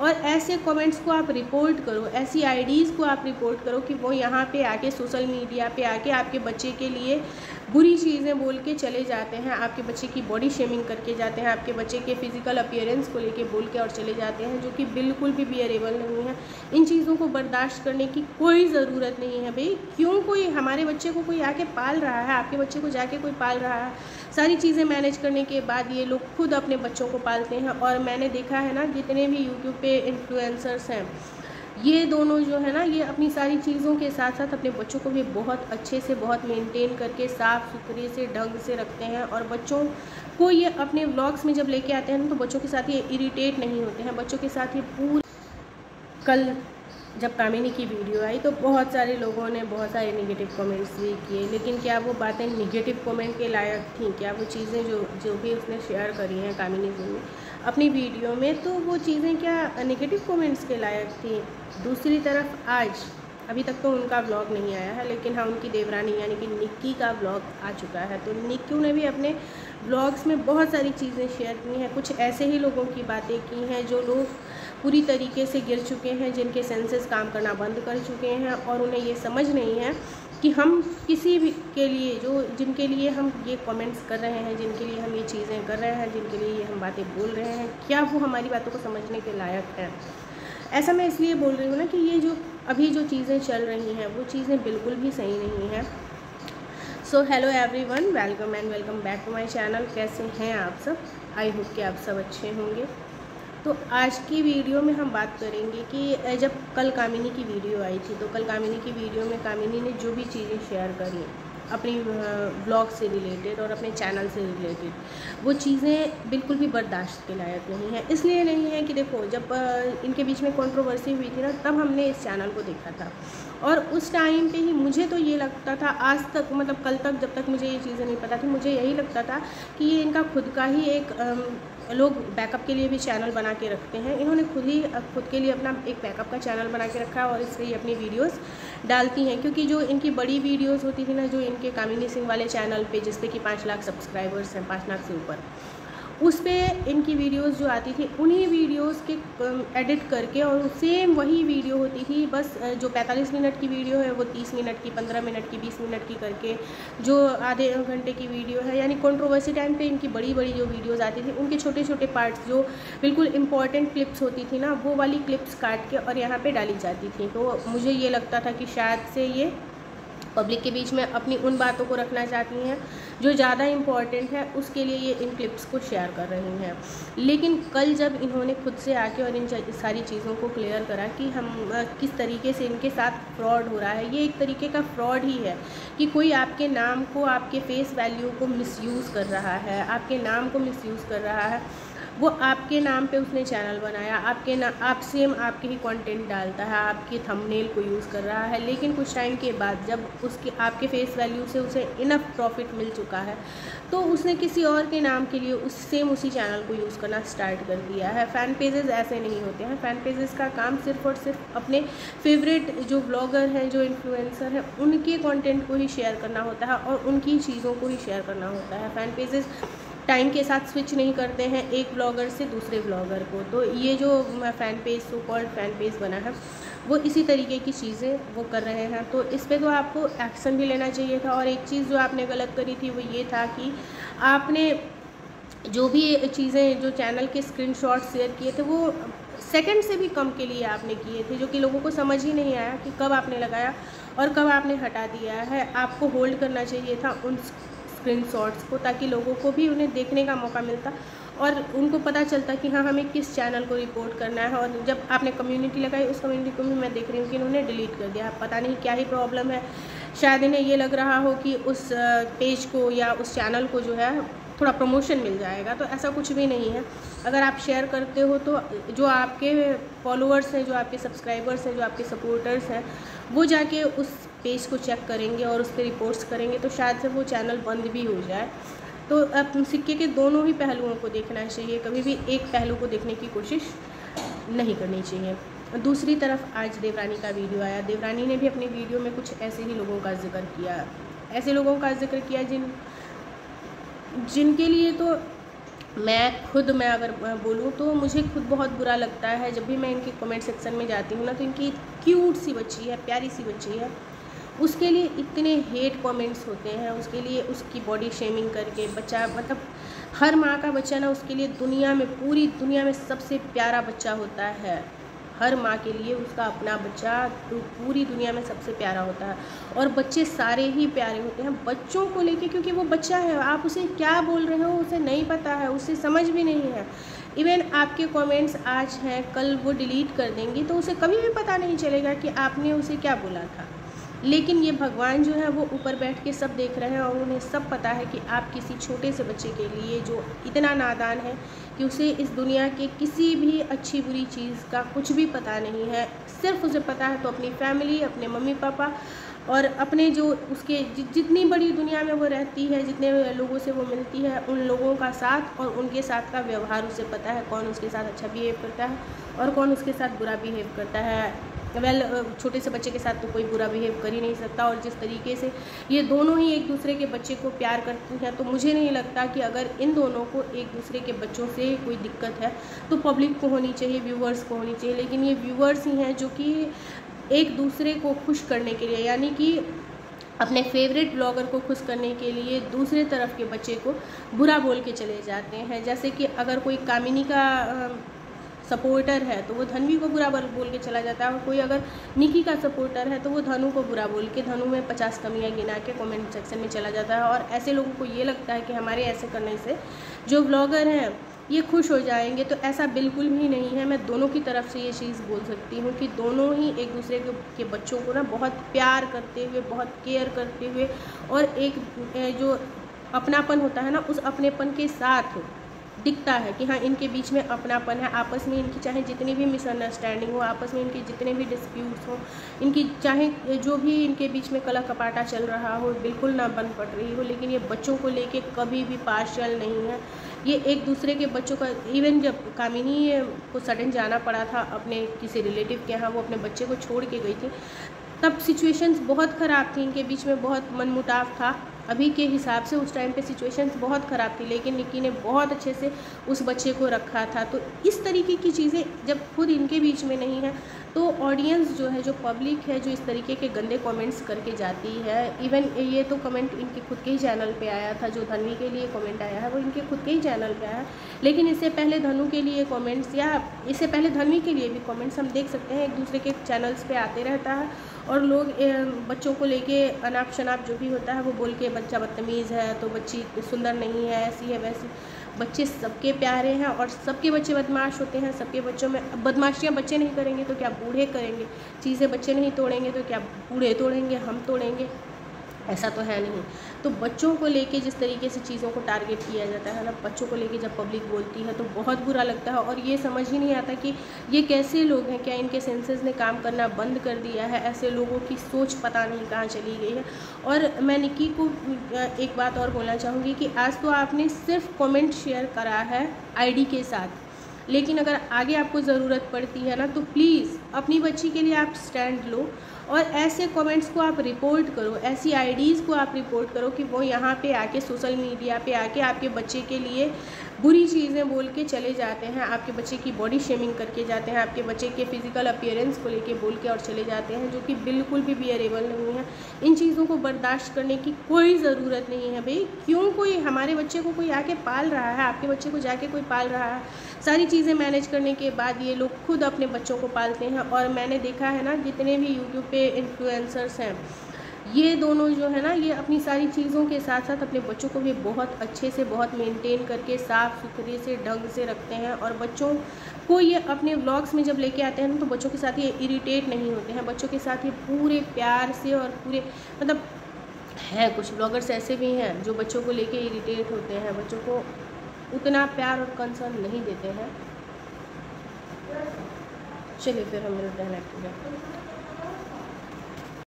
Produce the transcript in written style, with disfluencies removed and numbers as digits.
और ऐसे कमेंट्स को आप रिपोर्ट करो, ऐसी आईडीज़ को आप रिपोर्ट करो कि वो यहाँ पे आके सोशल मीडिया पे आके आपके बच्चे के लिए बुरी चीज़ें बोल के चले जाते हैं, आपके बच्चे की बॉडी शेमिंग करके जाते हैं, आपके बच्चे के फिज़िकल अपीयरेंस को लेके बोल के और चले जाते हैं, जो कि बिल्कुल भी बियरेबल नहीं है। इन चीज़ों को बर्दाश्त करने की कोई ज़रूरत नहीं है भाई। क्यों कोई हमारे बच्चे को कोई आके पाल रहा है, आपके बच्चे को जाके कोई पाल रहा है। सारी चीज़ें मैनेज करने के बाद ये लोग खुद अपने बच्चों को पालते हैं। और मैंने देखा है ना, जितने भी यूट्यूब पे इन्फ्लुएंसर्स हैं, ये दोनों जो है ना, ये अपनी सारी चीज़ों के साथ साथ अपने बच्चों को भी बहुत अच्छे से, बहुत मेंटेन करके साफ़ सुथरे से ढंग से रखते हैं। और बच्चों को ये अपने व्लॉग्स में जब लेके आते हैं ना, तो बच्चों के साथ ये इरिटेट नहीं होते हैं। बच्चों के साथ ये पूरी, कल जब कामिनी की वीडियो आई तो बहुत सारे लोगों ने बहुत सारे नेगेटिव कमेंट्स भी किए, लेकिन क्या वो बातें नेगेटिव कमेंट के लायक थी? क्या वो चीज़ें जो भी उसने शेयर करी हैं कामिनी ने अपनी वीडियो में, तो वो चीज़ें क्या नेगेटिव कमेंट्स के लायक थी? दूसरी तरफ आज अभी तक तो उनका ब्लॉग नहीं आया है, लेकिन हाँ, उनकी देवरानी यानी कि निक्की का ब्लॉग आ चुका है। तो निक्की ने भी अपने ब्लॉग्स में बहुत सारी चीज़ें शेयर की हैं। कुछ ऐसे ही लोगों की बातें की हैं जो लोग पूरी तरीके से गिर चुके हैं, जिनके सेंसेस काम करना बंद कर चुके हैं, और उन्हें ये समझ नहीं है कि हम किसी भी के लिए, जिनके लिए हम ये कमेंट्स कर रहे हैं, जिनके लिए हम ये चीज़ें कर रहे हैं, जिनके लिए ये हम बातें बोल रहे हैं, क्या वो हमारी बातों को समझने के लायक है। ऐसा मैं इसलिए बोल रही हूँ ना कि ये जो अभी जो चीज़ें चल रही हैं, वो चीज़ें बिल्कुल भी सही नहीं हैं। So hello everyone, welcome and welcome back to my channel. कैसे हैं आप सब? आई होप कि आप सब अच्छे होंगे। तो आज की वीडियो में हम बात करेंगे कि जब कल कामिनी की वीडियो आई थी, तो कल कामिनी की वीडियो में कामिनी ने जो भी चीज़ें शेयर करी अपनी ब्लॉग से रिलेटेड और अपने चैनल से रिलेटेड, वो चीज़ें बिल्कुल भी बर्दाश्त के लायक नहीं है। इसलिए नहीं है कि देखो, जब इनके बीच में कंट्रोवर्सी हुई थी ना, तब हमने इस चैनल को देखा था, और उस टाइम पे ही मुझे तो ये लगता था, आज तक मतलब कल तक जब तक मुझे ये चीज़ें नहीं पता थी, मुझे यही लगता था कि ये इनका खुद का ही एक लोग बैकअप के लिए भी चैनल बना के रखते हैं। इन्होंने खुद के लिए अपना एक बैकअप का चैनल बना के रखा है और इससे ही अपनी वीडियोस डालती हैं। क्योंकि जो इनकी बड़ी वीडियोस होती थी ना, जो इनके कामिनी सिंह वाले चैनल पे, जिसपे कि 5 लाख सब्सक्राइबर्स हैं, 5 लाख से ऊपर, उस पर इनकी वीडियोस जो आती थी, उन्हीं वीडियोस के एडिट करके, और सेम वही वीडियो होती थी, बस जो 45 मिनट की वीडियो है वो 30 मिनट की, 15 मिनट की, 20 मिनट की करके, जो आधे घंटे की वीडियो है, यानी कंट्रोवर्सी टाइम पे इनकी बड़ी बड़ी जो वीडियोस आती थी, उनके छोटे छोटे पार्ट्स, जो बिल्कुल इंपॉर्टेंट क्लिप्स होती थी ना, वो वाली क्लिप्स काट के और यहाँ पर डाली जाती थी। तो मुझे ये लगता था कि शायद से ये पब्लिक के बीच में अपनी उन बातों को रखना चाहती हैं जो ज़्यादा इम्पॉर्टेंट है, उसके लिए ये इन क्लिप्स को शेयर कर रही हैं। लेकिन कल जब इन्होंने खुद से आके और इन सारी चीज़ों को क्लियर करा कि हम किस तरीके से इनके साथ फ्रॉड हो रहा है, ये एक तरीके का फ्रॉड ही है कि कोई आपके नाम को, आपके फेस वैल्यू को मिसयूज़ कर रहा है, आपके नाम को मिसयूज़ कर रहा है। वो आपके नाम पे उसने चैनल बनाया, आप सेम आपके ही कंटेंट डालता है, आपके थंबनेल को यूज़ कर रहा है, लेकिन कुछ टाइम के बाद जब उसके आपके फेस वैल्यू से उसे इनफ प्रॉफिट मिल चुका है, तो उसने किसी और के नाम के लिए उसी चैनल को यूज़ करना स्टार्ट कर दिया है। फ़ैन पेजेस ऐसे नहीं होते हैं। फ़ैन पेजेस का काम सिर्फ और सिर्फ अपने फेवरेट जो ब्लॉगर हैं, जो इन्फ्लुएंसर हैं, उनके कंटेंट को ही शेयर करना होता है और उनकी चीज़ों को ही शेयर करना होता है। फ़ैन पेजेस टाइम के साथ स्विच नहीं करते हैं एक ब्लॉगर से दूसरे ब्लॉगर को। तो ये जो fan page, so called fan page बना है, वो इसी तरीके की चीज़ें वो कर रहे हैं। तो इस पे तो आपको एक्शन भी लेना चाहिए था। और एक चीज़ जो आपने गलत करी थी वो ये था कि आपने जो भी चीज़ें, जो चैनल के स्क्रीनशॉट शेयर किए थे, वो सेकंड से भी कम के लिए आपने किए थे, जो कि लोगों को समझ ही नहीं आया कि कब आपने लगाया और कब आपने हटा दिया है। आपको होल्ड करना चाहिए था उन स्क्रीनशॉट्स को, ताकि लोगों को भी उन्हें देखने का मौका मिलता और उनको पता चलता कि हाँ, हमें किस चैनल को रिपोर्ट करना है। और जब आपने कम्युनिटी लगाई, उस कम्युनिटी को भी मैं देख रही हूँ कि इन्होंने डिलीट कर दिया। पता नहीं क्या ही प्रॉब्लम है। शायद इन्हें ये लग रहा हो कि उस पेज को या उस चैनल को जो है थोड़ा प्रमोशन मिल जाएगा। तो ऐसा कुछ भी नहीं है। अगर आप शेयर करते हो तो जो आपके फॉलोअर्स हैं, जो आपके सब्सक्राइबर्स हैं, जो आपके सपोर्टर्स हैं, वो जाके उस पेज को चेक करेंगे और उस पर रिपोर्ट्स करेंगे, तो शायद से वो चैनल बंद भी हो जाए। तो अब सिक्के के दोनों ही पहलुओं को देखना चाहिए, कभी भी एक पहलू को देखने की कोशिश नहीं करनी चाहिए। दूसरी तरफ आज देवरानी का वीडियो आया। देवरानी ने भी अपनी वीडियो में कुछ ऐसे ही लोगों का जिक्र किया, ऐसे लोगों का जिक्र किया जिनके लिए तो मैं अगर बोलूँ तो मुझे खुद बहुत बुरा लगता है जब भी मैं इनके कमेंट सेक्शन में जाती हूँ ना, तो इनकी क्यूट सी बच्ची है, प्यारी सी बच्ची है, उसके लिए इतने हेट कमेंट्स होते हैं, उसके लिए उसकी बॉडी शेमिंग करके बच्चा, मतलब हर माँ का बच्चा ना उसके लिए दुनिया में, पूरी दुनिया में सबसे प्यारा बच्चा होता है। हर माँ के लिए उसका अपना बच्चा पूरी दुनिया में सबसे प्यारा होता है, और बच्चे सारे ही प्यारे होते हैं बच्चों को लेके, क्योंकि वो बच्चा है, आप उसे क्या बोल रहे हो उसे नहीं पता है, उसे समझ भी नहीं है। इवन आपके कमेंट्स आज हैं, कल वो डिलीट कर देंगी तो उसे कभी भी पता नहीं चलेगा कि आपने उसे क्या बोला था। लेकिन ये भगवान जो है वो ऊपर बैठ के सब देख रहे हैं, और उन्हें सब पता है कि आप किसी छोटे से बच्चे के लिए जो इतना नादान है कि उसे इस दुनिया के किसी भी अच्छी बुरी चीज़ का कुछ भी पता नहीं है, सिर्फ उसे पता है तो अपनी फैमिली, अपने मम्मी पापा और अपने जो उसके जितनी बड़ी दुनिया में वो रहती है, जितने लोगों से वो मिलती है, उन लोगों का साथ और उनके साथ का व्यवहार उसे पता है, कौन उसके साथ अच्छा बिहेव करता है और कौन उसके साथ बुरा बिहेव करता है। छोटे से बच्चे के साथ तो कोई बुरा बिहेव कर ही नहीं सकता, और जिस तरीके से ये दोनों ही एक दूसरे के बच्चे को प्यार करती हैं, तो मुझे नहीं लगता कि अगर इन दोनों को एक दूसरे के बच्चों से कोई दिक्कत है तो पब्लिक को होनी चाहिए, व्यूअर्स को होनी चाहिए। लेकिन ये व्यूअर्स ही हैं जो कि एक दूसरे को खुश करने के लिए, यानी कि अपने फेवरेट ब्लॉगर को खुश करने के लिए दूसरे तरफ के बच्चे को बुरा बोल के चले जाते हैं। जैसे कि अगर कोई कामिनी का सपोर्टर है तो वो धन्वी को बुरा बोल के चला जाता है, और कोई अगर निकी का सपोर्टर है तो वो धनु को बुरा बोल के धनु में 50 कमियां गिना के कमेंट सेक्शन में चला जाता है। और ऐसे लोगों को ये लगता है कि हमारे ऐसे करने से जो ब्लॉगर हैं ये खुश हो जाएंगे, तो ऐसा बिल्कुल भी नहीं है। मैं दोनों की तरफ से ये चीज़ बोल सकती हूँ कि दोनों ही एक दूसरे के बच्चों को ना बहुत प्यार करते हुए, बहुत केयर करते हुए, और एक जो अपनापन होता है ना, उस अपनेपन के साथ दिखता है कि हाँ इनके बीच में अपनापन है। आपस में इनकी चाहे जितनी भी मिसअंडरस्टैंडिंग हो, आपस में इनके जितने भी डिस्प्यूट्स हो, इनकी चाहे जो भी इनके बीच में कला कपाटा चल रहा हो, बिल्कुल ना बन पड़ रही हो, लेकिन ये बच्चों को लेके कभी भी पार्शियल नहीं है। ये एक दूसरे के बच्चों का, इवन जब कामिनी को सडन जाना पड़ा था अपने किसी रिलेटिव के यहाँ, वो अपने बच्चे को छोड़ के गई थी, तब सिचुएशंस बहुत ख़राब थी, इनके बीच में बहुत मनमुटाव था। अभी के हिसाब से उस टाइम पे सिचुएशंस बहुत ख़राब थी, लेकिन निक्की ने बहुत अच्छे से उस बच्चे को रखा था। तो इस तरीके की चीज़ें जब खुद इनके बीच में नहीं है, तो ऑडियंस जो है, जो पब्लिक है, जो इस तरीके के गंदे कमेंट्स करके जाती है। इवन ये तो कमेंट इनके खुद के ही चैनल पे आया था, जो धन्वी के लिए कमेंट आया है वो इनके खुद के ही चैनल पे आया है, लेकिन इससे पहले धनु के लिए कमेंट्स, या इससे पहले धन्वी के लिए भी कमेंट्स हम देख सकते हैं एक दूसरे के चैनल्स पे आते रहता है, और लोग बच्चों को लेके अनाप शनाप जो भी होता है वो बोल के बच्चा बदतमीज़ है, तो बच्ची सुंदर नहीं है, ऐसी है वैसी। बच्चे सबके प्यारे हैं और सबके बच्चे बदमाश होते हैं। सबके बच्चों में बदमाशियाँ बच्चे नहीं करेंगे तो क्या बूढ़े करेंगे, चीज़ें बच्चे नहीं तोड़ेंगे तो क्या बूढ़े तोड़ेंगे, हम तोड़ेंगे, ऐसा तो है नहीं। तो बच्चों को लेके जिस तरीके से चीज़ों को टारगेट किया जाता है ना, बच्चों को लेके जब पब्लिक बोलती है तो बहुत बुरा लगता है, और ये समझ ही नहीं आता कि ये कैसे लोग हैं, क्या इनके सेंसेस ने काम करना बंद कर दिया है, ऐसे लोगों की सोच पता नहीं कहाँ चली गई है। और मैं निक्की को एक बात और बोलना चाहूँगी कि आज तो आपने सिर्फ कमेंट शेयर करा है आईडी के साथ, लेकिन अगर आगे आपको ज़रूरत पड़ती है ना, तो प्लीज़ अपनी बच्ची के लिए आप स्टैंड लो, और ऐसे कमेंट्स को आप रिपोर्ट करो, ऐसी आईडीज़ को आप रिपोर्ट करो कि वो यहाँ पे आके सोशल मीडिया पे आके आपके बच्चे के लिए बुरी चीज़ें बोल के चले जाते हैं, आपके बच्चे की बॉडी शेमिंग करके जाते हैं, आपके बच्चे के फिज़िकल अपीयरेंस को लेके बोल के और चले जाते हैं, जो कि बिल्कुल भी बियरेबल नहीं है। इन चीज़ों को बर्दाश्त करने की कोई ज़रूरत नहीं है भाई। क्यों कोई हमारे बच्चे को कोई आके पाल रहा है, आपके बच्चे को जाके कोई पाल रहा है। सारी चीज़ें मैनेज करने के बाद ये लोग खुद अपने बच्चों को पालते हैं। और मैंने देखा है ना, जितने भी यूट्यूब पे इन्फ्लुएंसर्स हैं, ये दोनों जो है ना, ये अपनी सारी चीज़ों के साथ साथ अपने बच्चों को भी बहुत अच्छे से, बहुत मेंटेन करके साफ़ सुथरे से ढंग से रखते हैं। और बच्चों को ये अपने व्लॉग्स में जब लेके आते हैं ना, तो बच्चों के साथ ये इरिटेट नहीं होते हैं, बच्चों के साथ ये पूरे प्यार से और पूरे, मतलब है कुछ ब्लॉगर्स ऐसे भी हैं जो बच्चों को लेके इरिटेट होते हैं, बच्चों को उतना प्यार और कंसर्न नहीं देते हैं। चलिए फिर हम मिलते हैं नेक्स्ट वीडियो।